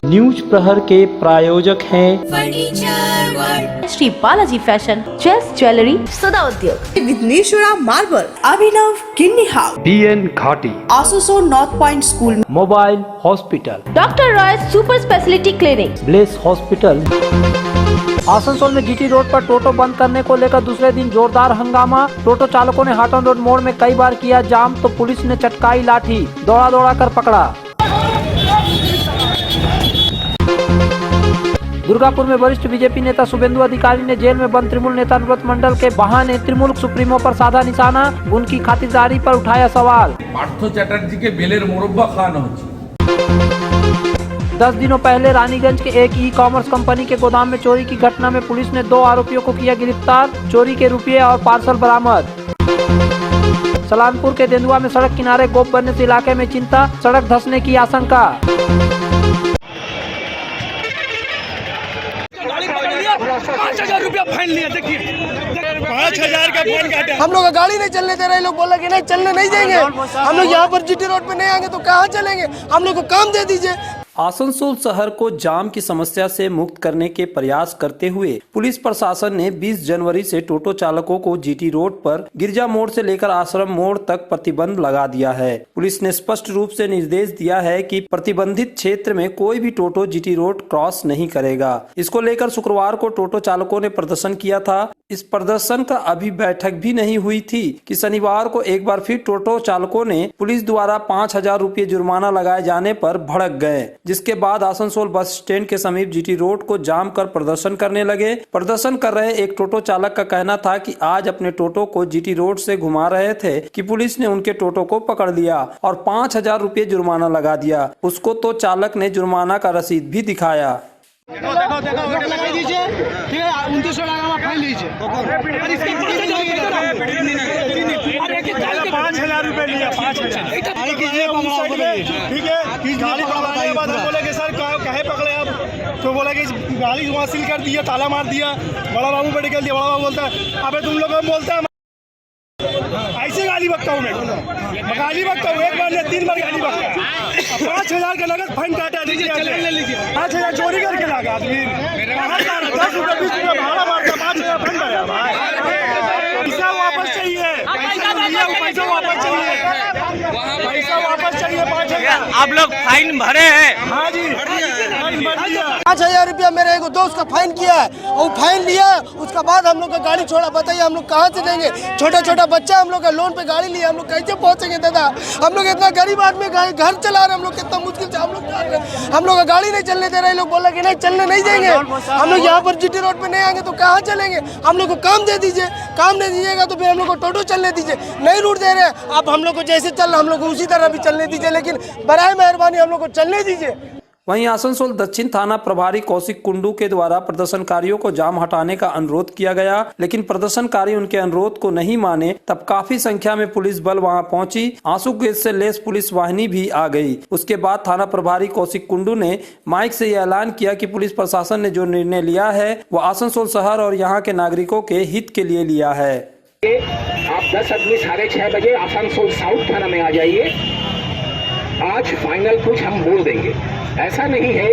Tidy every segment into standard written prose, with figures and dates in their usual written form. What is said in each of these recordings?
News प्रहर के प्रायोजक हैं Shri Balaji fashion, chess jewellery, Sada Udyog, Vighneshwara marble, Abhinav किडनी हाउस, DN घाटी, आसोसो north point school, mobile hospital, doctor Roy super speciality clinic, bless hospital. Asansol में GT रोड पर टोटो बंद करने को लेकर दूसरे दिन जोरदार हंगामा। टोटो चालकों ने हाटन रोड मोड़ में कई बार किया जाम तो पुलिस ने चटकाई लाठी, दौड़ा कर पकड़ा। दुर्गापुर में वरिष्ठ बीजेपी नेता शुभेंदु अधिकारी ने जेल में बंद तृणमूल नेता अनुव्रत मंडल के बहाने तृणमूल सुप्रीमो पर साधा निशाना, उनकी खातिरदारी पर उठाया सवाल। पार्थ चैटर्जी के बेलेर मुरब्बा खाना हो 10 दिनों पहले रानीगंज के एक ई-कॉमर्स कंपनी के गोदाम में चोरी की घटना में पुलिस ने 2 आरोपियों को किया गिरफ्तार, चोरी के रुपये और पार्सल बरामद। सलानपुर के तेंदुआ में सड़क किनारे गोप बनने से इलाके में चिंता, सड़क धंसने की आशंका। 5,000 रुपया फाइन लिया, देखिए 5,000 का फाइन काटा। हम लोग गाड़ी नहीं चलने दे रहे, लोग बोला कि नहीं चलने नहीं देंगे। हम लोग यहाँ पर GT रोड पे नहीं आएंगे तो कहाँ चलेंगे, हम लोग को काम दे दीजिए। आसनसोल शहर को जाम की समस्या से मुक्त करने के प्रयास करते हुए पुलिस प्रशासन ने 20 जनवरी से टोटो चालकों को GT रोड पर गिरजा मोड़ से लेकर आश्रम मोड़ तक प्रतिबंध लगा दिया है। पुलिस ने स्पष्ट रूप से निर्देश दिया है कि प्रतिबंधित क्षेत्र में कोई भी टोटो GT रोड क्रॉस नहीं करेगा। इसको लेकर शुक्रवार को टोटो चालकों ने प्रदर्शन किया था। इस प्रदर्शन का अभी बैठक भी नहीं हुई थी कि शनिवार को एक बार फिर टोटो चालकों ने पुलिस द्वारा 5,000 रुपये जुर्माना लगाए जाने पर भड़क गए, जिसके बाद आसनसोल बस स्टैंड के समीप GT रोड को जाम कर प्रदर्शन करने लगे। प्रदर्शन कर रहे एक टोटो चालक का कहना था कि आज अपने टोटो को GT रोड से घुमा रहे थे कि पुलिस ने उनके टोटो को पकड़ लिया और 5,000 रुपये जुर्माना लगा दिया। उसको तो चालक ने जुर्माना का रसीद भी दिखाया। देखो लगाई दीजिए, ठीक है 2900 लगा फाइन लीजिए। 5,000 रुपए लिया, 5,000 ठीक है। गाड़ी पकड़ाने के बाद हम बोले कि सर कहे पकड़े आप, तो बोला कि गाड़ी वहाँ सील कर दिया, ताला मार दिया। बड़ा बाबू पे निकल दिया। बड़ा बाबू बोलता है अबे तुम लोग बोलता है ऐसे गाली बकता हूँ मैं गाली बकता हूँ, 1 बार या 3 बार गाली बकता है। 5,000 का नगद फाइन काटा, लीजिए 5,000 चोरी करके लागा आदमी। 10 रुपये 20 रुपये भाड़ा मारता, 5,000 फाइन भरा भाई। पैसा वापस चाहिए, पैसा वापस चाहिए, पैसा वापस चाहिए। 5,000 आप लोग फाइन भरे हैं? हाँ जी, 5,000 रुपया मेरे एक दोस्त का फाइन किया है, वो फाइन लिया, उसका बाद हम लोग का गाड़ी छोड़ा। बताइए हम लोग कहाँ से देंगे? छोटा बच्चा हम लोग का लोन पे गाड़ी लिया, हम लोग कैसे पहुँचेंगे दादा? हम लोग इतना गरीब आदमी घर चला रहे, हम लोग कितना मुश्किल से हम लोग का गाड़ी नहीं चलने दे रहे, लोग बोला कि नहीं चलने नहीं देंगे। हम लोग यहाँ पर GT रोड पे नहीं आएंगे तो कहाँ चलेंगे? हम लोग को काम दे दीजिए, काम नहीं दीजिएगा तो फिर हम लोग को टोटो चलने दीजिए। नहीं रूट दे रहे आप, हम लोग को जैसे चल रहा हम लोग को उसी तरह भी चलने दीजिए, लेकिन बराए मेहरबानी हम लोग को चलने दीजिए। वहीं आसनसोल दक्षिण थाना प्रभारी कौशिक कुंडू के द्वारा प्रदर्शनकारियों को जाम हटाने का अनुरोध किया गया, लेकिन प्रदर्शनकारी उनके अनुरोध को नहीं माने। तब काफी संख्या में पुलिस बल वहां पहुंची, आंसू गैस से लेस पुलिस वाहिनी भी आ गई। उसके बाद थाना प्रभारी कौशिक कुंडू ने माइक से यह ऐलान किया कि पुलिस प्रशासन ने जो निर्णय लिया है वो आसनसोल शहर और यहाँ के नागरिकों के हित के लिए लिया है। आप 10 आदमी 6:30 बजे आसनसोल साउथ थाना में आ जाइए। आज फाइनल कुछ हम बोल देंगे। ऐसा नहीं है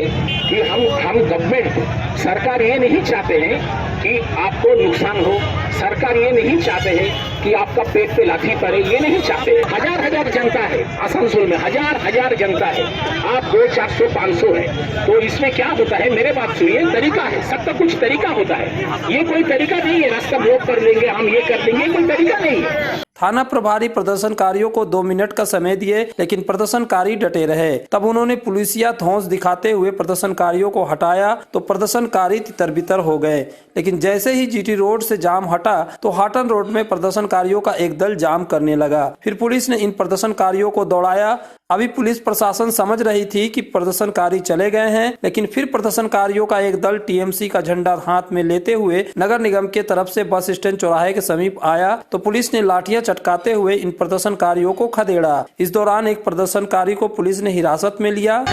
कि हम गवर्नमेंट सरकार ये नहीं चाहते हैं कि आपको नुकसान हो, सरकार ये नहीं चाहते हैं कि आपका पेट पे लाठी पड़े, ये नहीं चाहते। हजार जनता है आसनसोल में, हजार जनता है। आप 200, 400, 500 है तो इसमें क्या होता है? मेरे बात सुनिए, तरीका है, सबका कुछ तरीका होता है। ये कोई तरीका नहीं है रास्ता ब्लॉक कर लेंगे, हम ये कर देंगे, कोई तरीका नहीं है। थाना प्रभारी प्रदर्शनकारियों को 2 मिनट का समय दिए, लेकिन प्रदर्शनकारी डटे रहे। तब उन्होंने पुलिसिया धौंस दिखाते हुए प्रदर्शनकारियों को हटाया तो प्रदर्शनकारी तितर-बितर हो गए। लेकिन जैसे ही GT रोड से जाम हटा तो हाटन रोड में प्रदर्शनकारियों का एक दल जाम करने लगा। फिर पुलिस ने इन प्रदर्शनकारियों को दौड़ाया। अभी पुलिस प्रशासन समझ रही थी कि प्रदर्शनकारी चले गए हैं, लेकिन फिर प्रदर्शनकारियों का एक दल TMC का झंडा हाथ में लेते हुए नगर निगम के तरफ से बस स्टैंड चौराहे के समीप आया तो पुलिस ने लाठियां चटकाते हुए इन प्रदर्शनकारियों को खदेड़ा। इस दौरान एक प्रदर्शनकारी को पुलिस ने हिरासत में लिया।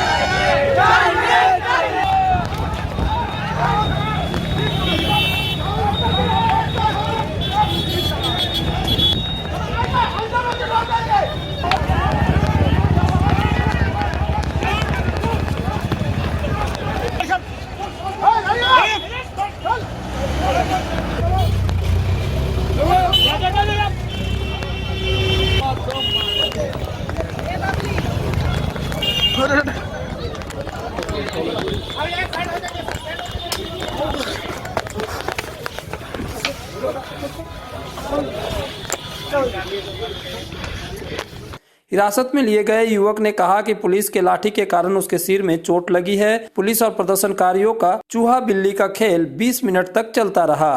हिरासत में लिए गए युवक ने कहा कि पुलिस के लाठी के कारण उसके सिर में चोट लगी है। पुलिस और प्रदर्शनकारियों का चूहा बिल्ली का खेल 20 मिनट तक चलता रहा।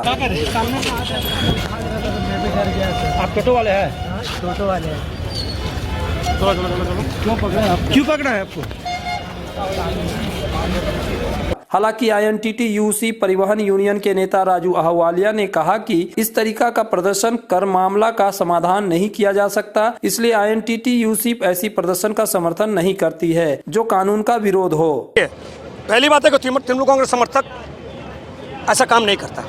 आप टोटो वाले हैं? टोटो वाले हैं। क्यों पकड़ा है आपको? हालांकि INTT-UC परिवहन यूनियन के नेता राजू आहवालिया ने कहा कि इस तरीका का प्रदर्शन कर मामला का समाधान नहीं किया जा सकता, इसलिए INTT-UC ऐसी प्रदर्शन का समर्थन नहीं करती है जो कानून का विरोध हो। पहली बात है कि तृणमूल कांग्रेस समर्थक ऐसा काम नहीं करता।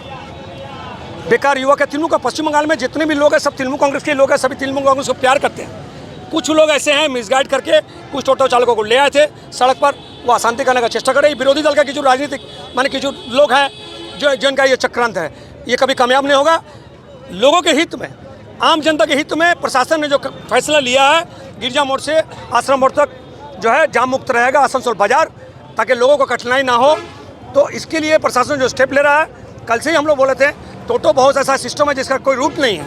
बेकार युवक है तृणमूल का। पश्चिम बंगाल में जितने भी लोग हैं सब तृणमूल कांग्रेस के लोग हैं, सभी तृणमूल कांग्रेस को प्यार करते हैं। कुछ लोग ऐसे हैं मिसगाइड करके कुछ टोटो चालकों को ले आए थे सड़क पर, वो अशांति करने का चेष्टा करे। विरोधी दल का जो राजनीतिक माने कि जो लोग हैं जो जिनका ये चक्रांत है, ये कभी कामयाब नहीं होगा। लोगों के हित में, आम जनता के हित में प्रशासन ने जो फैसला लिया है, गिरजा मोड़ से आश्रम मोड़ तक जो है जाम मुक्त रहेगा आसनसोल बाजार, ताकि लोगों को कठिनाई ना हो। तो इसके लिए प्रशासन जो स्टेप ले रहा है, कल से ही हम लोग बोले थे टोटो बहुत ऐसा सिस्टम है जिसका कोई रूट नहीं है।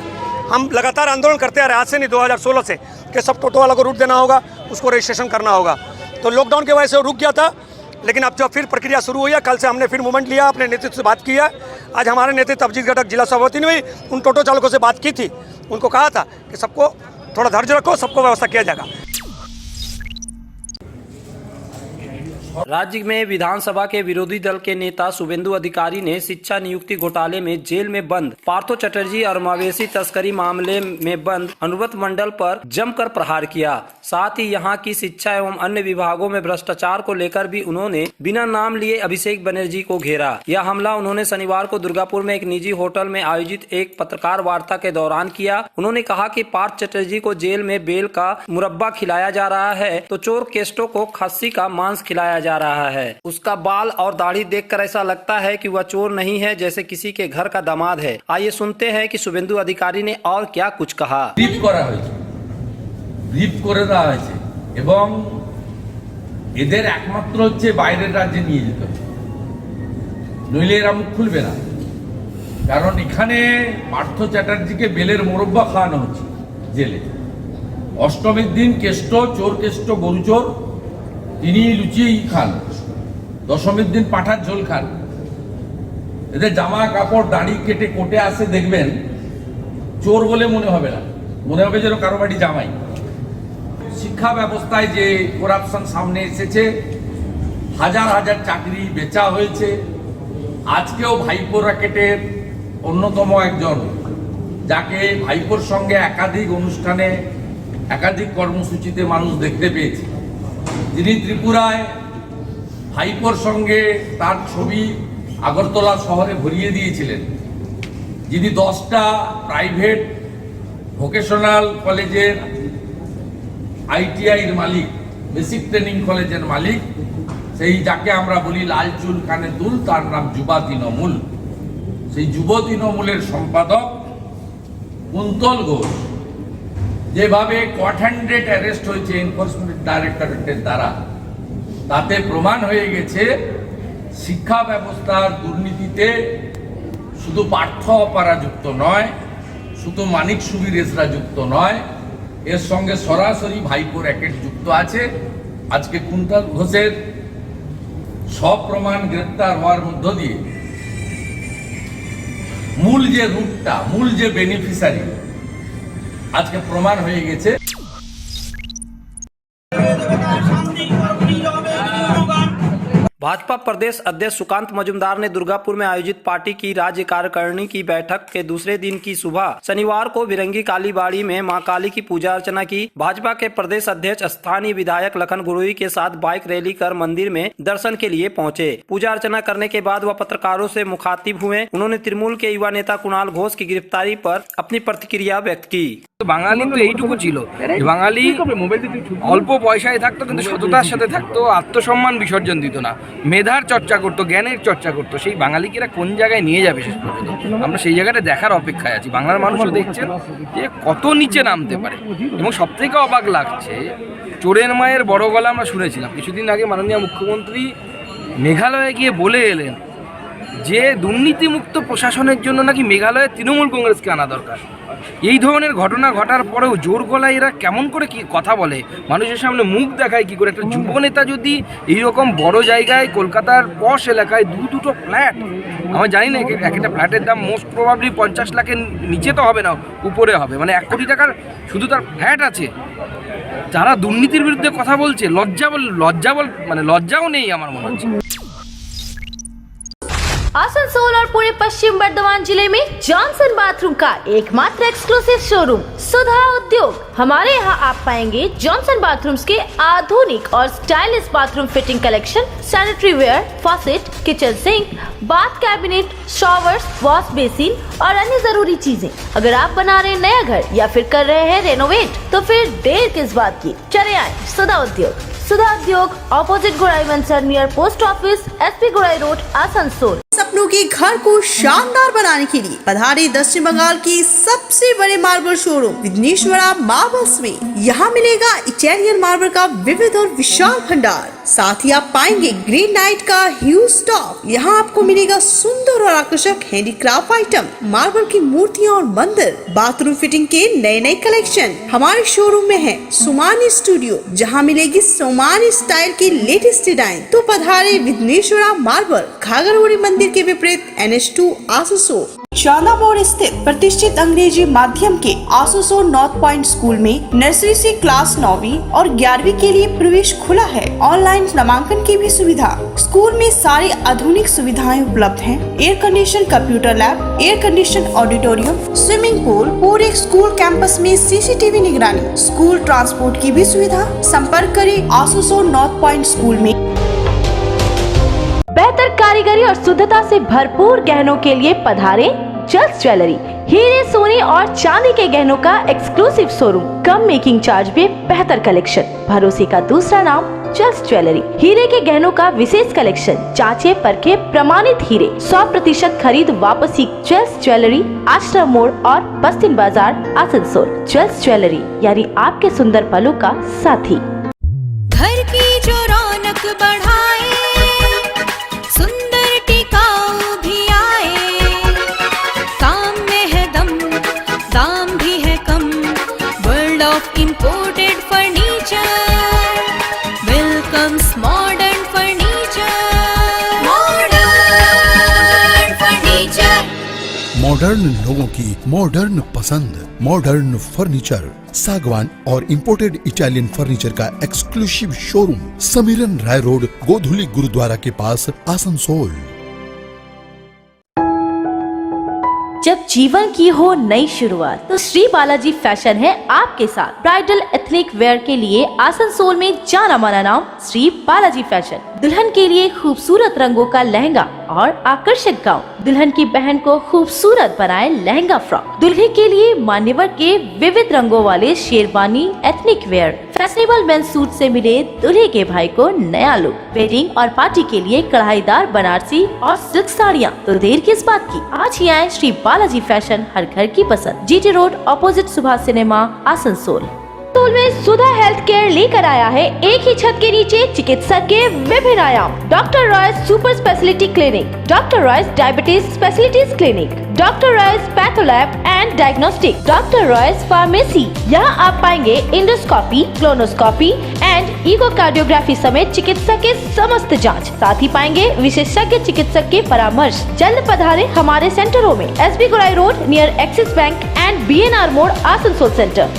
हम लगातार आंदोलन करते आ रहे, आज से नहीं 2016 से, कि सब टोटो वालों को रूट देना होगा, उसको रजिस्ट्रेशन करना होगा। तो लॉकडाउन की वजह से रुक गया था, लेकिन अब जब फिर प्रक्रिया शुरू हुई है, कल से हमने फिर मूवमेंट लिया, अपने नेतृत्व से बात की है। आज हमारे नेतृत्व अभिजीत घटक जिला सभापति ने भी उन टोटो चालकों से बात की थी, उनको कहा था कि सबको थोड़ा धैर्य रखो, सबको व्यवस्था किया जाएगा। राज्य में विधानसभा के विरोधी दल के नेता शुभेंदु अधिकारी ने शिक्षा नियुक्ति घोटाले में जेल में बंद पार्थो चटर्जी और मवेशी तस्करी मामले में बंद अनुव्रत मंडल पर जमकर प्रहार किया। साथ ही यहां की शिक्षा एवं अन्य विभागों में भ्रष्टाचार को लेकर भी उन्होंने बिना नाम लिए अभिषेक बनर्जी को घेरा। यह हमला उन्होंने शनिवार को दुर्गापुर में एक निजी होटल में आयोजित एक पत्रकार वार्ता के दौरान किया। उन्होंने कहा कि पार्थ चटर्जी को जेल में बेल का मुरब्बा खिलाया जा रहा है तो चोर केस्टो को खस्सी का मांस खिलाया जा रहा है। उसका बाल और दाढ़ी देखकर ऐसा लगता है कि वह चोर नहीं है, जैसे किसी के घर का दामाद है। आइए सुनते हैं कि शुभेंदु अधिकारी ने और क्या कुछ कहा। ব্রিফ করে দেওয়া হয়েছে এবং এদের একমাত্র হচ্ছে বাইরের রাজ্যে নিয়ে যেতে হবে, নইলে এরা মুখ খুলবে না। কারণ এখানে পার্থ চ্যাটার্জিকে বেলের মোরব্বা খাওয়ানো হচ্ছে জেলে। অষ্টমীর দিন কেষ্ট চোর কেষ্ট গরু চোর তিনি লুচিয়েই খান, দশমীর দিন পাঁঠার ঝোল খান। এদের জামা কাপড় দাড়ি কেটে কোটে আসে দেখবেন, চোর বলে মনে হবে না, মনে হবে যেন কারো বাড়ি জামাই। শিক্ষা ব্যবস্থায় যে করাপশন সামনে এসেছে, হাজার হাজার চাকরি বেচা হয়েছে। আজকেও ভাইপো র্যাকেটের অন্যতম একজন, যাকে ভাইপোর সঙ্গে একাধিক অনুষ্ঠানে একাধিক কর্মসূচিতে মানুষ দেখতে পেয়েছে, যিনি ত্রিপুরায় ভাইপোর সঙ্গে তার ছবি আগরতলা শহরে ভরিয়ে দিয়েছিলেন, যিনি 10টা প্রাইভেট ভোকেশনাল কলেজের ITI এর মালিক, বেসিক ট্রেনিং কলেজের মালিক, সেই যাকে আমরা বলি লাল চুল কানে দুল, তার নাম যুবা তৃণমূল। সেই যুব তৃণমূলের সম্পাদক কুন্তল ঘোষ যেভাবে কট হ্যান্ডেড অ্যারেস্ট হয়েছে এনফোর্সমেন্ট ডাইরেক্টরেটের দ্বারা, তাতে প্রমাণ হয়ে গেছে শিক্ষা ব্যবস্থার দুর্নীতিতে শুধু পার্থ অপরাযুক্ত নয়, শুধু মানিক সুবিরেশরা যুক্ত নয়, এর সঙ্গে সরাসরি ভাইপো র্যাকেট যুক্ত আছে। আজকে কুন্তল ঘোষের সব প্রমাণ গ্রেপ্তার হওয়ার মধ্য দিয়ে মূল যে রুটটা, মূল যে বেনিফিশিয়ারি আজকে প্রমাণ হয়ে গেছে। भाजपा प्रदेश अध्यक्ष सुकांत मजुमदार ने दुर्गापुर में आयोजित पार्टी की राज्य कार्यकारिणी की बैठक के दूसरे दिन की सुबह शनिवार को बिरंगी कालीबाड़ी में मां काली की पूजा अर्चना की। भाजपा के प्रदेश अध्यक्ष स्थानीय विधायक लखन गुरुई के साथ बाइक रैली कर मंदिर में दर्शन के लिए पहुंचे। पूजा अर्चना करने के बाद वह पत्रकारों से मुखातिब हुए। उन्होंने तृणमूल के युवा नेता कुणाल घोष की गिरफ्तारी पर अपनी प्रतिक्रिया व्यक्त की। বাঙালি তো এইটুকু ছিল, বাঙালি অল্প পয়সায় থাকতো কিন্তু সততার সাথে থাকতো, আত্মসম্মান বিসর্জন দিত না, মেধার চর্চা করতো, জ্ঞানের চর্চা করতো। সেই বাঙালিকেরা কোন জায়গায় নিয়ে যাবে শেষ পর্যন্ত আমরা সেই জায়গাটা দেখার অপেক্ষায় আছি। বাংলার মানুষও দেখছেন যে কত নিচে নামতে পারে। এবং সব থেকে অবাক লাগছে, চোরের মায়ের বড় গলা আমরা শুনেছিলাম কিছুদিন আগে, মাননীয় মুখ্যমন্ত্রী মেঘালয়ে গিয়ে বলে এলেন যে দুর্নীতিমুক্ত প্রশাসনের জন্য নাকি মেঘালয়ে তৃণমূল কংগ্রেসকে আনা দরকার। এই ধরনের ঘটনা ঘটার পরেও জোর গলায় এরা কেমন করে কি কথা বলে, মানুষের সামনে মুখ দেখায় কি করে? একটা যুবনেতা যদি এইরকম বড় জায়গায় কলকাতার পশ এলাকায় দুটো ফ্ল্যাট, আমার জানি না এক একটা ফ্ল্যাটের দাম মোস্ট প্রবাবলি 50 লাখের নিচে তো হবে না, উপরে হবে, মানে 1 কোটি টাকার শুধু তার ফ্ল্যাট আছে। যারা দুর্নীতির বিরুদ্ধে কথা বলছে লজ্জাও নেই আমার মনে হচ্ছে। आसनसोल और पूरे पश्चिम बर्धमान जिले में जॉनसन बाथरूम का एकमात्र एक्सक्लूसिव शोरूम सुधा उद्योग। हमारे यहाँ आप पाएंगे जॉनसन बाथरूम्स के आधुनिक और stylish bathroom fitting collection, sanitary ware, faucet, kitchen sink, bath cabinet, showers, wash basin और अन्य जरूरी चीजें। अगर आप बना रहे हैं नया घर या फिर कर रहे हैं रेनोवेट, तो फिर देर किस बात की, चले आए सुधा उद्योग। सुधा उद्योग ऑपोजिट गुड़ाई मंसर नियर पोस्ट ऑफिस, SP गुड़ाई रोड, आसनसोल। सपनों के घर को शानदार बनाने के लिए पधारे दक्षिण बंगाल की सबसे बड़े मार्बल शोरूम विघ्नेश्वरा मार्बल्स में। यहाँ मिलेगा इटालियन मार्बल का विविध और विशाल भंडार, साथ ही आप पाएंगे ग्रेनाइट का ह्यूज स्टॉक। यहाँ आपको मिलेगा सुंदर और आकर्षक हैंडीक्राफ्ट आइटम, मार्बल की मूर्तियाँ और मंदिर, बाथरूम फिटिंग के नए कलेक्शन। हमारे शोरूम में है सोमानी स्टूडियो, जहाँ मिलेगी सोमानी स्टाइल की लेटेस्ट डिजाइन। तो पधारे विघ्नेश्वरा मार्बल, घाघरगुड़ी मंदिर के विपरीत NH2 आसनसोल। चांदा मोड़ स्थित प्रतिष्ठित अंग्रेजी माध्यम के आसनसोल नॉर्थ पॉइंट स्कूल में नर्सरी से क्लास 9वीं और 11वीं के लिए प्रवेश खुला है। ऑनलाइन नामांकन की भी सुविधा। स्कूल में सारी आधुनिक सुविधाएं उपलब्ध हैं। Air condition computer lab, air condition auditorium, swimming pool, पूरे स्कूल कैंपस में CCTV निगरानी, स्कूल ट्रांसपोर्ट की भी सुविधा। संपर्क करें आसनसोल नॉर्थ पॉइंट स्कूल में। बेहतर कारीगरी और शुद्धता से भरपूर गहनों के लिए पधारे जल्स ज्वेलरी। हीरे, सोने और चांदी के गहनों का एक्सक्लूसिव शोरूम, कम मेकिंग चार्ज में बेहतर कलेक्शन, भरोसे का दूसरा नाम जल्स ज्वेलरी। हीरे के गहनों का विशेष कलेक्शन, जांचे परखे प्रमाणित हीरे, 100% खरीद वापसी। जल्स ज्वेलरी, आश्रम मोड़ और बस्तिन बाजार, आसनसोल। जल्स ज्वेलरी यानी आपके सुंदर पलों का साथी। घर की जो रौनक बढ़ाए, सुंदर टिकाऊ भी आए, काम में है दम, दाम भी है कम। World of imported furniture welcomes modern furniture. Modern furniture, modern लोगों की मॉडर्न पसंद, मॉडर्न फर्नीचर, सागवान और इंपोर्टेड इटालियन फर्नीचर का exclusive showroom, Samiran Rai road, Godhuli Gurdwara के पास, आसनसोल। जब जीवन की हो नई शुरुआत, तो श्री बालाजी फैशन है आपके साथ। ब्राइडल एथनिक वेयर के लिए आसनसोल में जाना माना नाम श्री बालाजी फैशन। दुल्हन के लिए खूबसूरत रंगों का लहंगा और आकर्षक गाउन, दुल्हन की बहन को खूबसूरत बनाए लहंगा फ्रॉक, दुल्हे के लिए मान्यवर के विविध रंगों वाले sherwani ethnic wear, fashionable men's suit से मिले दूल्हे के भाई को नया लुक, वेडिंग और पार्टी के लिए कढ़ाईदार बनारसी और सिल्क साड़ियाँ। तो देर किस बात की, आज ही आए श्री बालाजी फैशन, हर घर की पसंद। GT road opposite Subhash cinema, Asansol. Asansol में सुधा हेल्थ केयर लेकर आया है एक ही छत के नीचे चिकित्सा के विभिन्न आयाम। Doctor Royce super speciality clinic, doctor Royce diabetes specialities clinic, doctor Royce patholab and diagnostic, doctor Royce pharmacy. यहाँ आप पाएंगे इंडोस्कोपी, क्लोनोस्कोपी एंड इकोकार्डियोग्राफी समेत चिकित्सा के समस्त जांच। साथ ही पाएंगे विशेषज्ञ चिकित्सक के परामर्श। जल्द पधारे हमारे सेंटरों में SB गुड़ाई road near axis bank and BNR मोड़, आसनसोल सेंटर।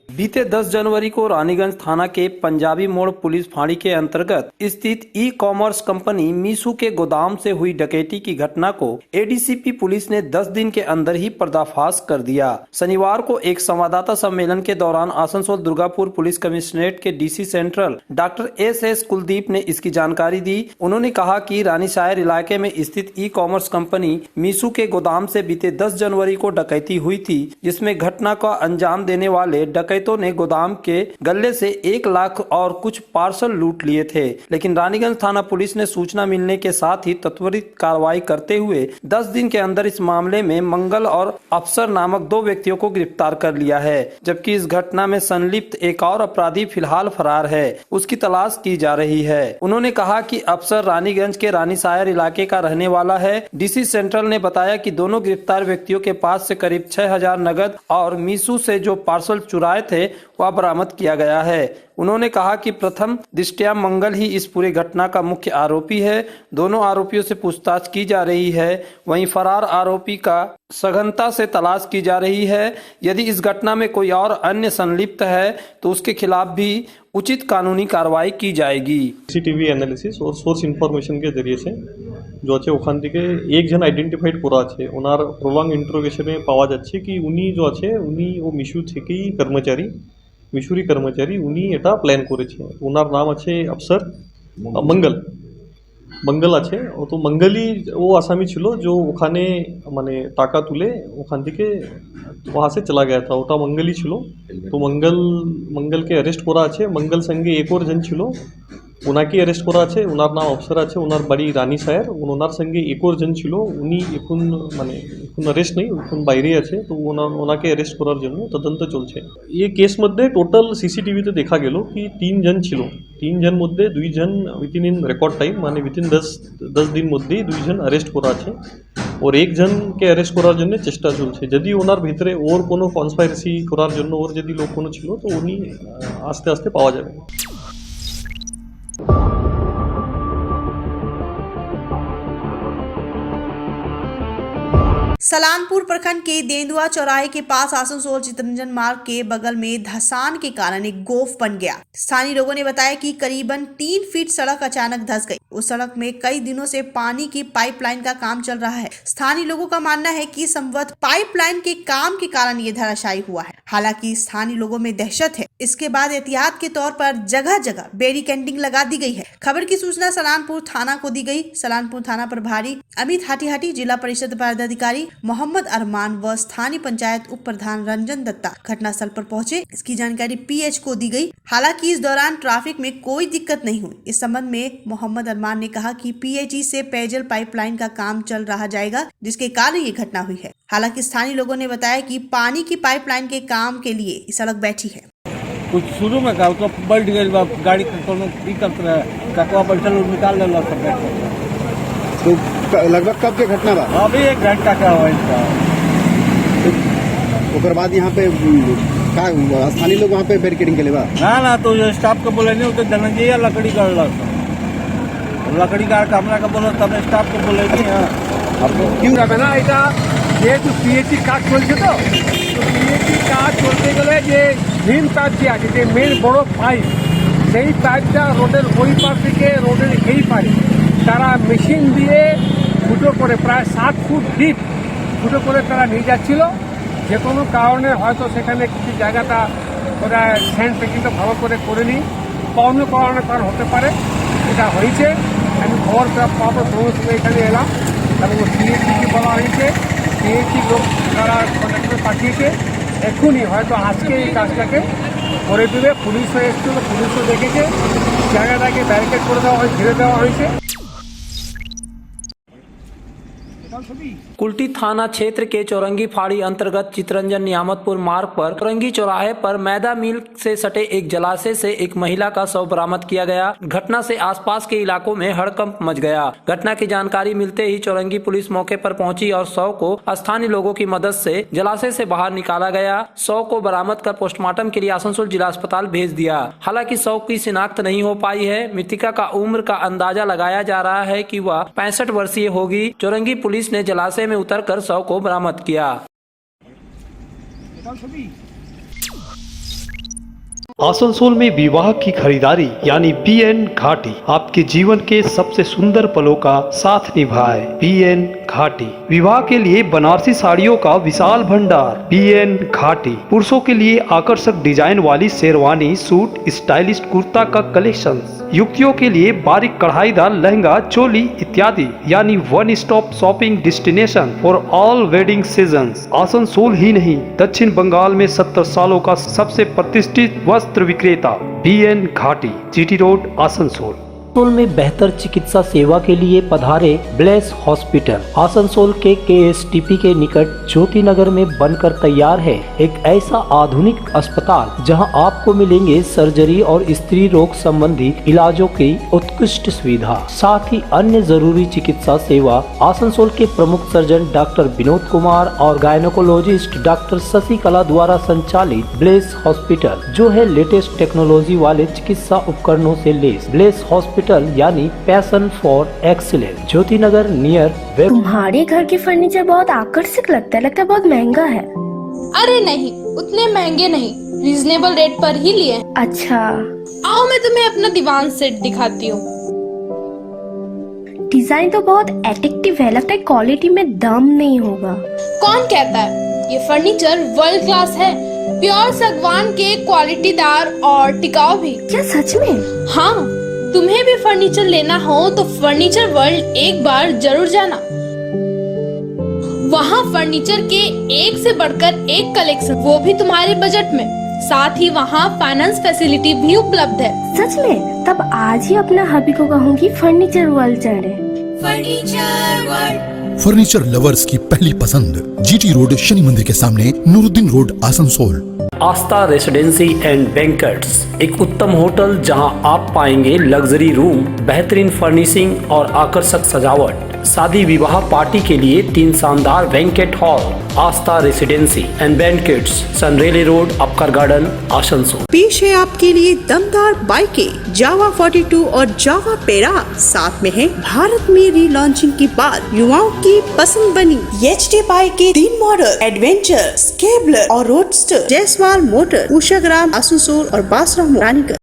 बीते 10 जनवरी को रानीगंज थाना के पंजाबी मोड़ पुलिस फांड़ी के अंतर्गत स्थित ई-कॉमर्स कंपनी मीशू के गोदाम से हुई डकैती की घटना को ADCP पुलिस ने 10 दिन के अंदर ही पर्दाफाश कर दिया। शनिवार को एक संवाददाता सम्मेलन के दौरान आसनसोल दुर्गापुर पुलिस कमिश्नरेट के DC central doctor SS Kuldeep ने इसकी जानकारी दी। उन्होंने कहा कि रानीशायर इलाके में स्थित ई-कॉमर्स कंपनी मीशू के गोदाम से बीते 10 जनवरी को डकैती हुई थी, जिसमें घटना का अंजाम देने वाले डकैत डकैतों ने गोदाम के गल्ले से 1 लाख और कुछ पार्सल लूट लिए थे, लेकिन रानीगंज थाना पुलिस ने सूचना मिलने के साथ ही त्वरित कार्रवाई करते हुए 10 दिन के अंदर इस मामले में मंगल और अफसर नामक 2 व्यक्तियों को गिरफ्तार कर लिया है, जबकि इस घटना में संलिप्त एक और अपराधी फिलहाल फरार है, उसकी तलाश की जा रही है। उन्होंने कहा कि अफसर रानीगंज के रानीसायर इलाके का रहने वाला है। डीसी सेंट्रल ने बताया कि दोनों गिरफ्तार व्यक्तियों के पास से करीब 6000 नगद और मीशू से जो पार्सल चुराए थे वह बरामद किया गया है। उन्होंने कहा कि प्रथम दृष्टया मंगल ही इस पूरे घटना का मुख्य आरोपी है। दोनों आरोपियों से पूछताछ की जा रही है, वहीं फरार आरोपी का सघनता से तलाश की जा रही है। यदि इस घटना में कोई और अन्य संलिप्त है तो उसके खिलाफ भी उचित कानूनी कार्रवाई की जाएगी। सीसीटीवी एनालिसिस और सोर्स इन्फॉर्मेशन के जरिए से जो আছে ওখান থেকে একজন আইডেন্টিফাইড করা আছে, ওনার প্রলং ইন্টারোগেশনে পাওয়া যাচ্ছে কি উনি যে আছে উনি ও মিশু থেকেই কর্মচারী, মিশরি কর্মচারী, উনি এটা প্ল্যান করেছে। ওনার নাম আছে अफसर मंगल আছে। তো मंगलই ও আসামি ছিল যে ওখানে মানে টাকা তুলে ওখান থেকে वहाँ से चला गया था, ওটা मंगलই ছিল। তো मंगलকে অ্যারেস্ট করা আছে। मंगल সঙ্গে এক और জন ছিল, ওনাকে অ্যারেস্ট করা আছে। ওনার নাম अफसर আছে, ওনার বাড়ি রানীসায়ার। ওনার সঙ্গে এক और জন ছিল, উনি এখন মানে এখন অ্যারেস্ট নেই, এখন বাইরে আছে। তো ওনাকে অ্যারেস্ট করার জন্য তদন্ত চলছে। এই কেস মধ্যে টোটাল সিসিটিভিতে দেখা গেল কি 3 জন ছিল। 3 জন মধ্যে 2 জন উইথিন ইন রেকর্ড টাইম মানে উইথিন 10 দিন মধ্যেই 2 জন অ্যারেস্ট করা আছে और 1 জনকে অ্যারেস্ট করার জন্য চেষ্টা চলছে। যদি ওনার ভিতরে ওর কোনো কনস্পাইরেসি করার জন্য ওর যদি লোক কোনো ছিল তো উনি আস্তে আস্তে পাওয়া যাবে। सलानपुर प्रखंड के देंदुआ चौराहे के पास आसनसोल चितरंजन मार्ग के बगल में धंसान के कारण एक गोफ बन गया। स्थानीय लोगों ने बताया कि करीबन 3 फीट सड़क अचानक धंस गई। उस सड़क में कई दिनों से पानी की पाइपलाइन का काम चल रहा है। स्थानीय लोगों का मानना है कि संभवतः पाइपलाइन के काम के कारण ये धराशायी हुआ है। हालांकि स्थानीय लोगों में दहशत है। इसके बाद एहतियात के तौर पर जगह जगह बैरिकेडिंग लगा दी गई है। खबर की सूचना सलानपुर थाना को दी गई। सलानपुर थाना प्रभारी अमित हाटीहाटी, जिला परिषद पदाधिकारी मोहम्मद अरमान व स्थानीय पंचायत उप प्रधान रंजन दत्ता घटनास्थल पर पहुंचे। इसकी जानकारी पीएच को दी गई। हालांकि इस दौरान ट्रैफिक में कोई दिक्कत नहीं हुई। इस संबंध में मोहम्मद अरमान ने कहा कि पीएचई से पेयजल पाइपलाइन का काम चल रहा जाएगा, जिसके कारण ये घटना हुई है। हालांकि स्थानीय लोगों ने बताया कि पानी की पाइपलाइन के काम के लिए सड़क बैठी है। कुछ शुरू में का तो बैठ गई गाड़ी कोनो ककवा बैठल निकाल लेला सब बैठ। तो लगभग कब के घटना बा? अभी 1 घंटा का हुआ इसका। उसके बाद यहाँ पे का स्थानीय लोग वहाँ पे बैरिकेडिंग के लिए बा? ना तो जो स्टाफ को बोले नहीं, तो धनंजय लकड़ी गाड़ लकड़ी गाड़ हमरा का बोलो तब स्टाफ को बोले नहीं। अब क्यों रहा ना এটা যেহেতু পিএইচি কাজ চলছে তো পিএইচি কাজ চলতে গেলে যে মেন পাইপ যে আছে, যে মেন বড় পাইপ, সেই পাইপটা রোডের ওই পার থেকে রোডের এই পারে তারা মেশিন দিয়ে ফুটো করে প্রায় 7 ফুট ডিপ ফুটো করে তারা নিয়ে যাচ্ছিল। যে কোনো কারণে হয়তো সেখানে কিছু জায়গাটা ওরা স্যান্ড পেকিংটা ভালো করে করেনি বা অন্য কারণে হতে পারে, এটা হয়েছে। আমি খবর পাওয়ার সঙ্গে সঙ্গে এখানে এলাম এবং পিএইচিকে বলা হয়েছে, পিএইচি লোক তারা কন্ট্রাক্টর পাঠিয়েছে, এক্ষুনি হয়তো আজকে এই কাজটাকে করে দেবে। পুলিশও এসেছিল, পুলিশও দেখেছে, জায়গাটাকে ব্যারিকেড করে দেওয়া হয়েছে, ঘিরে দেওয়া হয়েছে। कुल्टी थाना क्षेत्र के चौरंगी फाड़ी अंतर्गत चितरंजन नियामतपुर मार्ग पर चौरंगी चौराहे पर मैदा मिल से सटे एक जलाशय से एक महिला का शव बरामद किया गया। घटना से आसपास के इलाकों में हड़कंप मच गया। घटना की जानकारी मिलते ही चौरंगी पुलिस मौके पर पहुंची और शव को स्थानीय लोगों की मदद से जलाशय से बाहर निकाला गया। शव को बरामद कर पोस्टमार्टम के लिए आसनसोल जिला अस्पताल भेज दिया। हालांकि शव की शिनाख्त नहीं हो पाई है। मृतका का उम्र का अंदाजा लगाया जा रहा है कि वह 65 वर्षीय होगी। चौरंगी पुलिस ने जलाशय में उतरकर शव को बरामद किया। आसनसोल में विवाह की खरीदारी यानी BN घाटी आपके जीवन के सबसे सुंदर पलों का साथ निभाए। BN घाटी। विवाह के लिए बनारसी साड़ियों का विशाल भंडार। BN घाटी। पुरुषों के लिए आकर्षक डिजाइन वाली शेरवानी, सूट, स्टाइलिश कुर्ता का कलेक्शन। युवतियों के लिए बारीक कढ़ाईदार लहंगा, चोली इत्यादि, यानी one stop shopping destination for all wedding seasons. Asansol ही नहीं, दक्षिण बंगाल में 70 सालों का सबसे प्रतिष्ठित वस्त्र विक्रेता BN घाटी, GT रोड, आसनसोल। आसनसोल में बेहतर चिकित्सा सेवा के लिए पधारे ब्लेस हॉस्पिटल। आसनसोल के KSTP के निकट ज्योति नगर में बनकर तैयार है एक ऐसा आधुनिक अस्पताल जहां आपको मिलेंगे सर्जरी और स्त्री रोग संबंधी इलाजों की उत्कृष्ट सुविधा, साथ ही अन्य जरूरी चिकित्सा सेवा। आसनसोल के प्रमुख सर्जन डॉक्टर विनोद कुमार और गायनोकोलॉजिस्ट डॉक्टर शशिकला द्वारा संचालित ब्लेस हॉस्पिटल, जो है लेटेस्ट टेक्नोलॉजी वाले चिकित्सा उपकरणों से लेस। ब्लेस हॉस्पिटल यानी passion for excellence, Jyoti Nagar near. तुम्हारे घर के फर्नीचर बहुत आकर्षक लगता है बहुत महंगा है। अरे नहीं, उतने महंगे नहीं, रीजनेबल रेट पर ही लिए। अच्छा, आओ मैं तुम्हें अपना दीवान सेट दिखाती हूँ। डिजाइन तो बहुत एट्रैक्टिव है, लगता है क्वालिटी में दम नहीं होगा। कौन कहता है? ये फर्नीचर वर्ल्ड क्लास है, प्योर सागवान के, क्वालिटीदार और टिकाऊ भी। क्या सच में? हाँ, तुम्हें भी फर्नीचर लेना हो तो फर्नीचर वर्ल्ड एक बार जरूर जाना। वहाँ फर्नीचर के एक से बढ़कर एक कलेक्शन, वो भी तुम्हारे बजट में। साथ ही वहाँ फाइनेंस फैसिलिटी भी उपलब्ध है। सच में? तब आज ही अपना हबी को कहूँगी फर्नीचर वर्ल्ड चले। फर्नीचर वर्ल्ड, फर्नीचर लवर्स की पहली पसंद, GT रोड, शनि मंदिर के सामने, Nooruddin road, Asansol. Aastha residency and banquets, एक उत्तम होटल जहां आप पाएंगे लग्जरी रूम, बेहतरीन फर्निशिंग और आकर्षक सजावट। शादी विवाह पार्टी के लिए 3 शानदार banquet hall. Astha residency and banquets, Senraleigh road, Upkar garden, Asansol. पेश है आपके लिए दमदार बाइकें जावा 42 और जावा पेरा। साथ में है भारत में रीलॉन्चिंग के बाद युवाओं की पसंद बनी HD बाइक के 3 मॉडल, एडवेंचर, स्केबलर और रोडस्टर। जयसवाल मोटर, उषाग्राम, आसनसोल और Basram, Raniganj.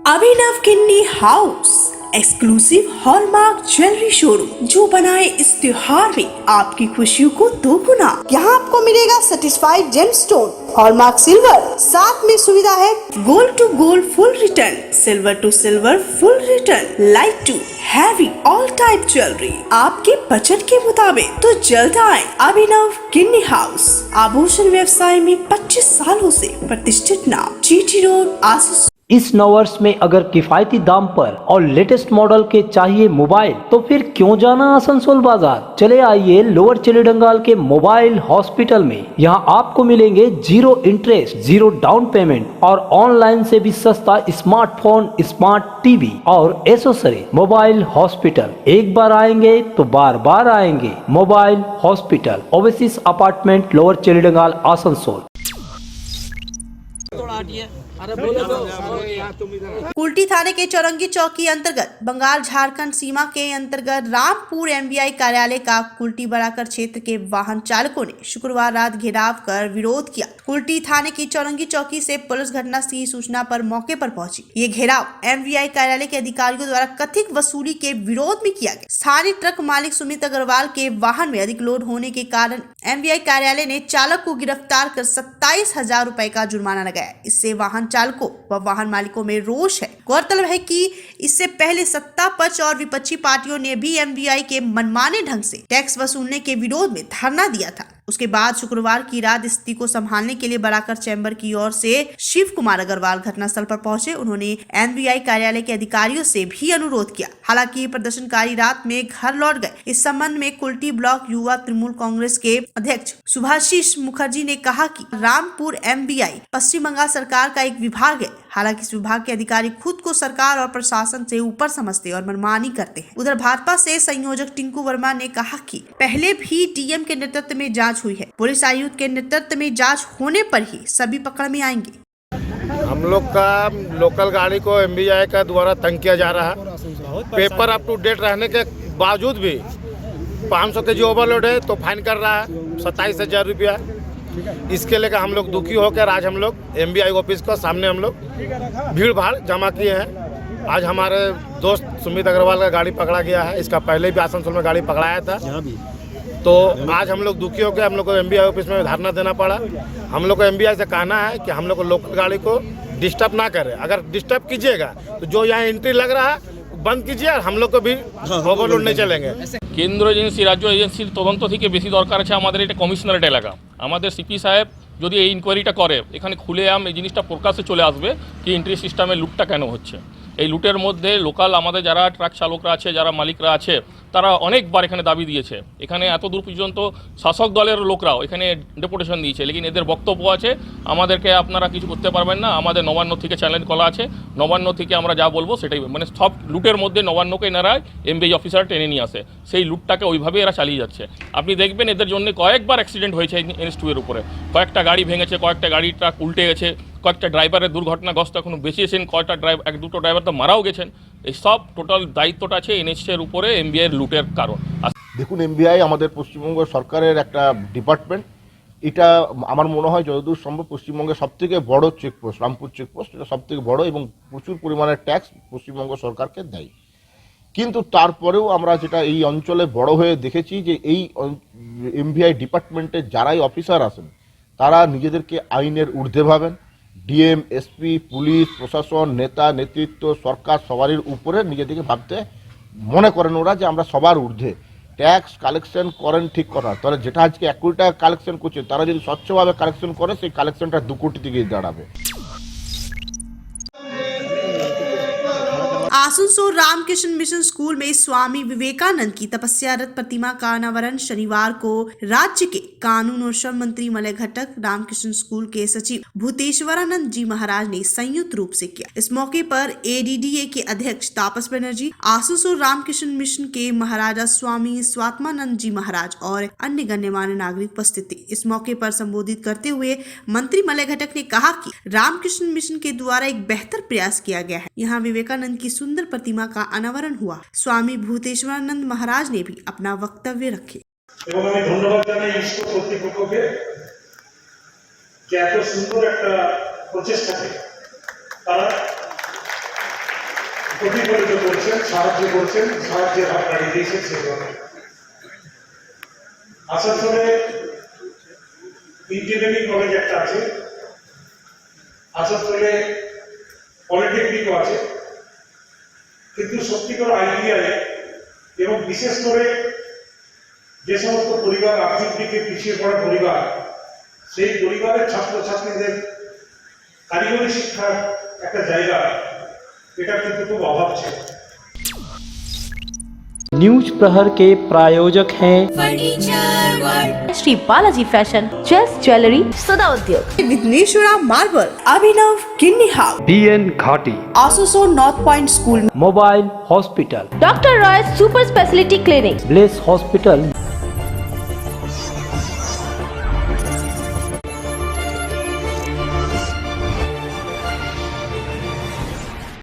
Abhinav Kinni house, exclusive hallmark jewellery showroom जो बनाए इस त्योहार में आपकी खुशियों को दोगुना। यहाँ आपको मिलेगा सर्टिफाइड जेमस्टोन, हॉलमार्क सिल्वर, साथ में सुविधा है gold to gold full return, silver to silver full return, light to heavy all type jewellery आपके बजट के मुताबिक। तो जल्द आए अभिनव किन्नी हाउस, आभूषण व्यवसाय में 25 सालों से प्रतिष्ठित नाम, GT रोड, आसनसोल। इस नवर्स में अगर किफायती दाम पर और लेटेस्ट मॉडल के चाहिए मोबाइल, तो फिर क्यों जाना आसनसोल बाजार। चले आइए लोअर चिलीडंगाल के मोबाइल हॉस्पिटल में। यहाँ आपको मिलेंगे 0 इंटरेस्ट, 0 डाउन पेमेंट और ऑनलाइन से भी सस्ता स्मार्टफोन, स्मार्ट TV और एसेसरी। मोबाइल हॉस्पिटल, एक बार आएंगे तो बार बार आएंगे। Mobile hospital, oasis apartment, lower Chelidangal, Asansol. Kulti थाने के चौरंगी चौकी अंतर्गत बंगाल झारखंड सीमा के अंतर्गत रामपुर MBI कार्यालय का कुल्टी बराकर क्षेत्र के वाहन चालकों ने शुक्रवार रात घेराव कर विरोध किया। कुल्टी थाने की चौरंगी चौकी से पुलिस घटना की सूचना पर मौके पर पहुंची। ये घेराव MBI कार्यालय के अधिकारियों द्वारा कथित वसूली के विरोध में किया गया। स्थानीय ट्रक मालिक सुमित अग्रवाल के वाहन में अधिक लोड होने के कारण MBI कार्यालय ने चालक को गिरफ्तार कर 27,000 रुपए का जुर्माना लगाया। इससे वाहन चालकों व वाहन मालिकों में रोष है। गौरतलब है कि इससे पहले सत्ता पक्ष और विपक्षी पार्टियों ने भी MBI के मनमाने ढंग से टैक्स वसूलने के विरोध में धरना दिया था। उसके बाद शुक्रवार की रात स्थिति को संभालने के लिए बराकर चैम्बर की ओर से शिव कुमार अग्रवाल घटनास्थल पर पहुंचे। उन्होंने MBI कार्यालय के अधिकारियों से भी अनुरोध किया। हालांकि प्रदर्शनकारी रात में घर लौट गए। इस संबंध में कुल्टी ब्लॉक युवा तृणमूल कांग्रेस के अध्यक्ष सुभाषिष मुखर्जी ने कहा कि रामपुर MBI पश्चिम बंगाल सरकार का एक विभाग है। हालांकि इस विभाग के अधिकारी खुद को सरकार और प्रशासन से ऊपर समझते और मनमानी करते हैं। उधर भाजपा से संयोजक टिंकू वर्मा ने कहा कि पहले भी DM के नेतृत्व में जांच हुई है। पुलिस आयुक्त के नेतृत्व में जांच होने पर ही सभी पकड़ में आएंगे। हम लोग का लोकल गाड़ी को MBI का द्वारा तंग किया जा रहा है। पेपर अप टू डेट रहने के बावजूद भी 500 kg ओवरलोड है तो फाइन कर रहा है 27,000 रुपया। इसके लेकर हम लोग दुखी होकर आज हम लोग MBI ऑफिस को सामने हम लोग भीड़ भाड़ जमा किए हैं। आज हमारे दोस्त सुमित अग्रवाल का गाड़ी पकड़ा गया है। इसका पहले भी आसनसोल में गाड़ी पकड़ाया था। तो आज हम लोग दुखी हो गए, हम लोग को एमबीआई ऑफिस में धरना देना पड़ा। हम लोग को एमबीआई से कहना है कि हम लोग को लोकल गाड़ी को डिस्टर्ब ना करें। अगर डिस्टर्ब कीजिएगा तो जो यहाँ एंट्री लग रहा है बंद कीजिए, और हम लोग को भी ओवरलोड नहीं चलेंगे। কেন্দ্র এজেন্সি রাজ্য এজেন্সির তদন্ত থেকে বেশি দরকার আছে আমাদের এটা কমিশনারেট এলাকা। আমাদের সিপি সাহেব যদি এই ইনকোয়ারিটা করে, এখানে খুলেআম এই জিনিসটা প্রকাশ্যে চলে আসবে কি এন্ট্রি সিস্টেমে লুটটা কেন হচ্ছে। এই লুটের মধ্যে লোকাল আমাদের যারা ট্রাক চালকরা আছে, যারা মালিকরা আছে, তারা অনেকবার এখানে দাবি দিয়েছে। এখানে এত দূর পর্যন্ত শাসক দলের লোকরাও এখানে ডেপুটেশন দিয়েছে, লেকিন এদের বক্তব্য আছে আমাদেরকে আপনারা কিছু করতে পারবেন না। আমাদের নবান্ন থেকে চ্যালেঞ্জ করা আছে, নবান্ন থেকে আমরা যা বলবো সেটাই, মানে সব লুটের মধ্যে নবান্নকে এনারা এমবিআই অফিসার টেনে নিয়ে আসে, সেই লুটটাকে ওইভাবে এরা চালিয়ে যাচ্ছে। আপনি দেখবেন এদের জন্য কয়েকবার অ্যাক্সিডেন্ট হয়েছে NH2 এর উপরে, কয়েকটা গাড়ি ভেঙেছে, কয়েকটা গাড়ি ট্রাক উল্টে গেছে, কয়েকটা ড্রাইভারের দুর্ঘটনাগ্রস্ত এখনো বেঁচেছেন, কয়েকটা এক দুটো ড্রাইভার তো মারাও গেছেন। এই সব টোটাল দায়িত্বটা আছে NH এর উপরে এমবিআই এর লুটের কারণ। দেখুন, এমবিআই আমাদের পশ্চিমবঙ্গ সরকারের একটা ডিপার্টমেন্ট। এটা আমার মনে হয় যতদূর সম্ভব পশ্চিমবঙ্গের সবথেকে বড় চেকপোস্ট, রামপুর চেকপোস্ট, এটা সবথেকে বড় এবং প্রচুর পরিমাণে ট্যাক্স পশ্চিমবঙ্গ সরকারকে দেয়। কিন্তু তারপরেও আমরা যেটা এই অঞ্চলে বড় হয়ে দেখেছি যে এই এমবিআই ডিপার্টমেন্টের যারাই অফিসার আছেন তারা নিজেদেরকে আইনের ঊর্ধ্বে ভাবেন। ডিএম, এসপি, পুলিশ, প্রশাসন, নেতা, নেতৃত্ব, সরকার সবারই উপরে নিজেদেরকে ভাবতে মনে করেন ওরা যে আমরা সবার ঊর্ধ্বে। ট্যাক্স কালেকশন করেন ঠিক কথা, তাহলে যেটা আজকে 1 কোটি টাকা কালেকশন করছে তারা যদি স্বচ্ছভাবে কালেকশন করে সেই কালেকশনটা 2 কোটিতে গিয়ে দাঁড়াবে। आसनसोल रामकृष्ण मिशन स्कूल में स्वामी विवेकानंद की तपस्यारत प्रतिमा का अनावरण शनिवार को राज्य के कानून और श्रम मंत्री मलय घटक, रामकृष्ण स्कूल के सचिव भूतेश्वरानंद जी महाराज ने संयुक्त रूप से किया। इस मौके पर ADDA के अध्यक्ष तापस बनर्जी, आसनसोल रामकृष्ण मिशन के महाराजा स्वामी स्वात्मानंद जी महाराज और अन्य गण्यमान्य नागरिक उपस्थित थे। इस मौके पर संबोधित करते हुए मंत्री मलय घटक ने कहा कि रामकृष्ण मिशन के द्वारा एक बेहतर प्रयास किया गया है। यहाँ विवेकानंद की सुंदर प्रतिमा का अनावरण हुआ। स्वामी भूतेश्वरानंद महाराज ने भी अपना वक्तव्य रखे। ধন্যবাদ জানাই ইসকো কর্তৃপক্ষকে যে এত সুন্দর একটা প্রচেষ্টাকে তারা প্রতিফলিত করছেন, সাহায্য করছেন, সাহায্যের হাত বাড়িয়ে দিয়েছেন। সেভাবে আসানসোলে ইঞ্জিনিয়ারিং কলেজ একটা আছে, আসানসোলে পলিটেকনিকও আছে, কিন্তু সত্যিকার আইডিয়ায় এবং বিশেষ করে যে সমস্ত পরিবার আর্থিক দিকে পিছিয়ে পড়া পরিবার, সেই পরিবারের ছাত্রছাত্রীদের কারিগরি শিক্ষার একটা জায়গা, এটা কিন্তু খুব অভাব ছিল। न्यूज प्रहर के प्रायोजक हैं Shri Balaji fashion, chess jewellery, Sada Udyog, Vighneshwara marble, Abhinav Kinni house, BN Ghati, Asansol north point school, mobile hospital, doctor Roy super speciality clinic, bless hospital,